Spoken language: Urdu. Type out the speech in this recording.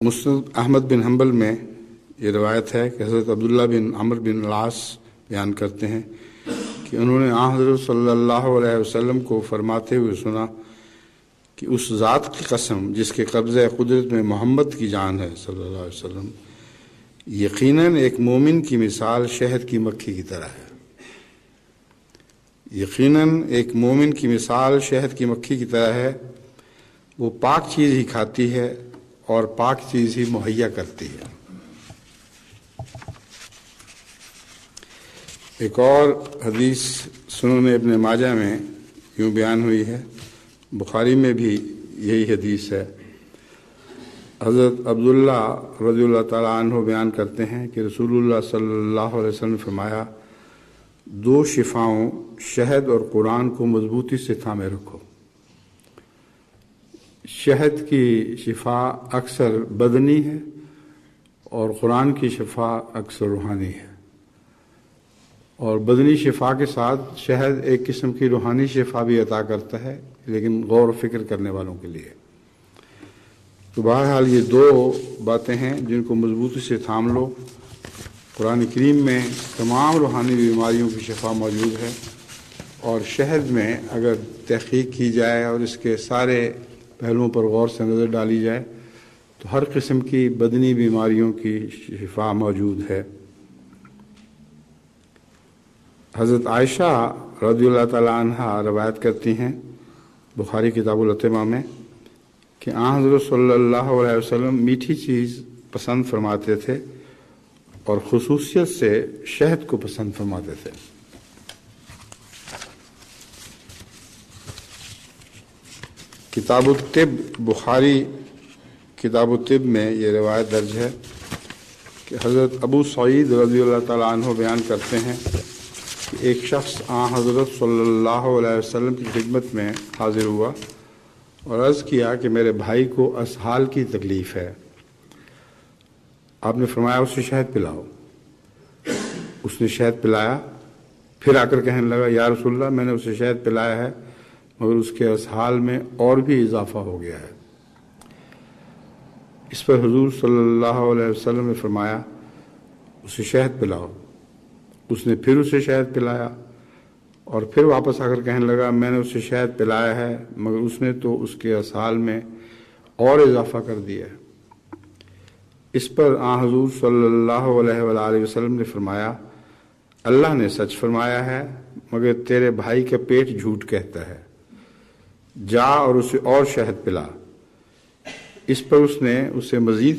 مسند احمد بن حنبل میں یہ روایت ہے کہ حضرت عبداللہ بن عمرو بن العاص بیان کرتے ہیں کہ انہوں نے حضرت صلی اللہ علیہ وسلم کو فرماتے ہوئے سنا کہ اس ذات کی قسم جس کے قبضہ قدرت میں محمد کی جان ہے صلی اللہ علیہ وسلم، یقیناً ایک مومن کی مثال شہد کی مکھی کی طرح ہے۔ یقیناً ایک مومن کی مثال شہد کی مکھی کی طرح ہے، وہ پاک چیز ہی کھاتی ہے اور پاک چیز ہی مہیا کرتی ہے۔ ایک اور حدیث سنن ابن ماجہ میں یوں بیان ہوئی ہے، بخاری میں بھی یہی حدیث ہے۔ حضرت عبداللہ رضی اللہ تعالیٰ عنہ بیان کرتے ہیں کہ رسول اللہ صلی اللہ علیہ وسلم نے فرمایا، دو شفاؤں شہد اور قرآن کو مضبوطی سے تھامے رکھو۔ شہد کی شفا اکثر بدنی ہے اور قرآن کی شفا اکثر روحانی ہے، اور بدنی شفا کے ساتھ شہد ایک قسم کی روحانی شفا بھی عطا کرتا ہے، لیکن غور و فکر کرنے والوں کے لیے۔ تو بہرحال یہ دو باتیں ہیں جن کو مضبوطی سے تھام لو۔ قرآن کریم میں تمام روحانی بیماریوں کی شفا موجود ہے، اور شہد میں اگر تحقیق کی جائے اور اس کے سارے پہلوؤں پر غور سے نظر ڈالی جائے تو ہر قسم کی بدنی بیماریوں کی شفا موجود ہے۔ حضرت عائشہ رضی اللہ تعالیٰ عنہا روایت کرتی ہیں بخاری کتاب الاتمہ میں کہ حضرت صلی اللہ علیہ وسلم میٹھی چیز پسند فرماتے تھے اور خصوصیت سے شہد کو پسند فرماتے تھے۔ کتاب الطب، بخاری کتاب الطب میں یہ روایت درج ہے کہ حضرت ابو سعید رضی اللہ تعالیٰ عنہ بیان کرتے ہیں کہ ایک شخص حضرت صلی اللہ علیہ وسلم کی خدمت میں حاضر ہوا اور عرض کیا کہ میرے بھائی کو اسہال کی تکلیف ہے۔ آپ نے فرمایا اسے شہد پلاؤ۔ اس نے شہد پلایا، پھر آ کر کہنے لگا، یا رسول اللہ، میں نے اسے شہد پلایا ہے مگر اس کے اسہال میں اور بھی اضافہ ہو گیا ہے۔ اس پر حضور صلی اللہ علیہ وسلم نے فرمایا اسے شہد پلاؤ۔ اس نے پھر اسے شہد پلایا اور پھر واپس آ کر کہنے لگا، میں نے اسے شہد پلایا ہے مگر اس نے تو اس کے اسہال میں اور اضافہ کر دیا ہے۔ اس پر حضور صلی اللہ علیہ وآلہ وسلم نے فرمایا، اللہ نے سچ فرمایا ہے مگر تیرے بھائی کا پیٹ جھوٹ کہتا ہے، جا اور اسے اور شہد پلا۔ اس پر اس نے اسے مزید